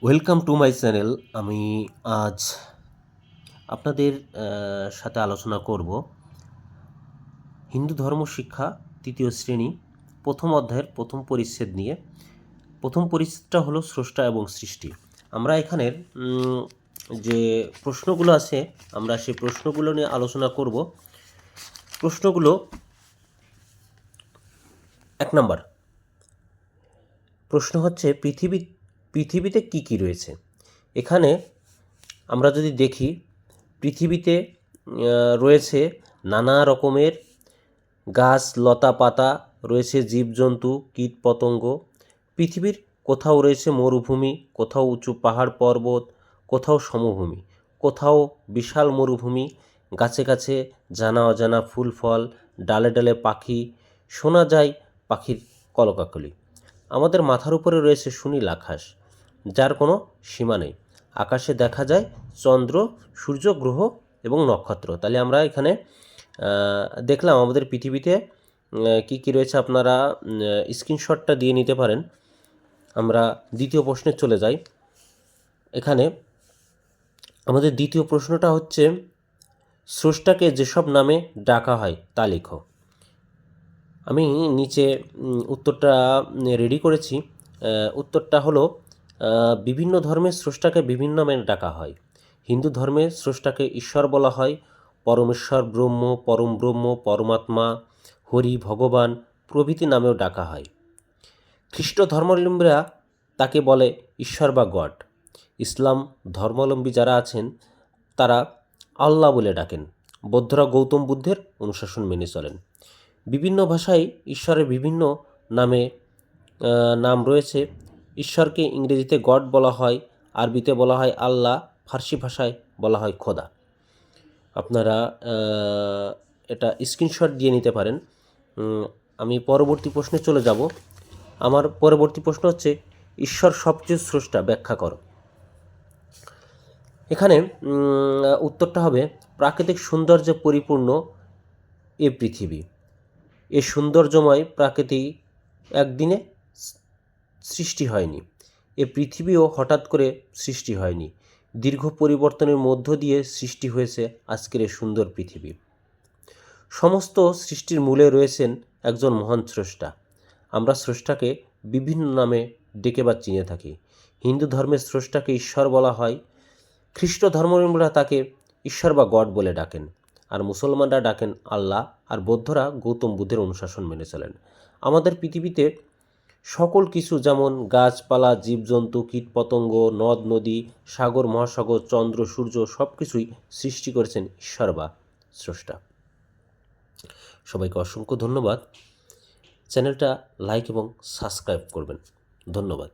Welcome to my channel. আমি আজ আপনাদের সাথে আলোচনা করব হিন্দু ধর্ম শিক্ষা তৃতীয় শ্রেণী প্রথম অধ্যায়ের প্রথম পরিচ্ছেদ নিয়ে। প্রথম পরিচ্ছেদটা হলো স্রষ্টা এবং সৃষ্টি। আমরা এখানের যে প্রশ্নগুলো আছে আমরা সেই প্রশ্নগুলো নিয়ে আলোচনা করব। প্রশ্নগুলো 1 নাম্বার প্রশ্ন হচ্ছে পৃথিবীতে কি কি রয়েছে। এখানে আমরা যদি দেখি পৃথিবীতে রয়েছে নানা রকমের গাছ লতা পাতা, রয়েছে জীবজন্তু কীট পতঙ্গ। পৃথিবীর কোথাও রয়েছে মরুভূমি, কোথাও উঁচু পাহাড় পর্বত, কোথাও সমভূমি, কোথাও বিশাল মরুভূমি, গাছে গাছে জানা অজানা ফুল ফল, ডালে ডালে পাখি, শোনা যায় পাখির কলকাকলি। আমাদের মাথার উপরে রয়েছে সুনীল আকাশ, যার কোনো সীমা নেই। আকাশে দেখা যায় চন্দ্র, সূর্য, গ্রহ এবং নক্ষত্র। তাহলে আমরা এখানে দেখলাম আমাদের পৃথিবীতে কী কী রয়েছে। আপনারা স্ক্রিনশটটা দিয়ে নিতে পারেন। আমরা দ্বিতীয় প্রশ্নে চলে যাই। এখানে আমাদের দ্বিতীয় প্রশ্নটা হচ্ছে স্রষ্টাকে যেসব নামে ডাকা হয় তা লেখো। আমি নিচে উত্তরটা রেডি করেছি। উত্তরটা হলো বিভিন্ন ধর্মের স্রষ্টাকে বিভিন্ন নামে ডাকা হয়। হিন্দু ধর্মের স্রষ্টাকে ঈশ্বর বলা হয়, পরমেশ্বর, ব্রহ্ম, পরম ব্রহ্ম, পরমাত্মা, হরি, ভগবান প্রভৃতি নামেও ডাকা হয়। খ্রিস্ট ধর্মাবলম্বীরা তাকে বলে ঈশ্বর বা গড। ইসলাম ধর্মাবলম্বী যারা আছেন তারা আল্লাহ বলে ডাকেন। বৌদ্ধরা গৌতম বুদ্ধের অনুশাসন মেনে চলেন। বিভিন্ন ভাষায় ঈশ্বরের বিভিন্ন নাম রয়েছে। ঈশ্বরকে ইংরেজিতে গড বলা হয়, আরবিতে বলা হয় আল্লাহ, ফার্সি ভাষায় বলা হয় খোদা। আপনারা এটা স্ক্রিনশট দিয়ে নিতে পারেন। আমি পরবর্তী প্রশ্নে চলে যাব। আমার পরবর্তী প্রশ্ন হচ্ছে ঈশ্বর সবচেয়ে স্রষ্টা ব্যাখ্যা করো। এখানে উত্তরটা হবে প্রাকৃতিক সৌন্দর্যে পরিপূর্ণ এ পৃথিবী। এ সৌন্দর্যময় প্রাকৃতি একদিনে সৃষ্টি হয়নি। এ পৃথিবীও হঠাৎ করে সৃষ্টি হয়নি। দীর্ঘ পরিবর্তনের মধ্য দিয়ে সৃষ্টি হয়েছে আজকের এই সুন্দর পৃথিবী। সমস্ত সৃষ্টির মূলে রয়েছেন একজন মহান স্রষ্টা। আমরা স্রষ্টাকে বিভিন্ন নামে ডেকে বা চিনে থাকি। হিন্দু ধর্মের স্রষ্টাকে ঈশ্বর বলা হয়, খ্রিস্ট ধর্মাবলম্বীরা তাকে ঈশ্বর বা গড বলে ডাকেন, আর মুসলমানরা ডাকেন আল্লাহ, আর বৌদ্ধরা গৌতম বুদ্ধের অনুশাসন মেনে চলেন। আমাদের পৃথিবীতে সকল কিছু যেমন গাছপালা, জীবজন্তু, কীটপতঙ্গ, নদ নদী, সাগর মহাসাগর, চন্দ্র সূর্য সব কিছুই সৃষ্টি করেছেন ঈশ্বর বা স্রষ্টা। সবাইকে অসংখ্য ধন্যবাদ। চ্যানেলটা লাইক এবং সাবস্ক্রাইব করবেন। ধন্যবাদ।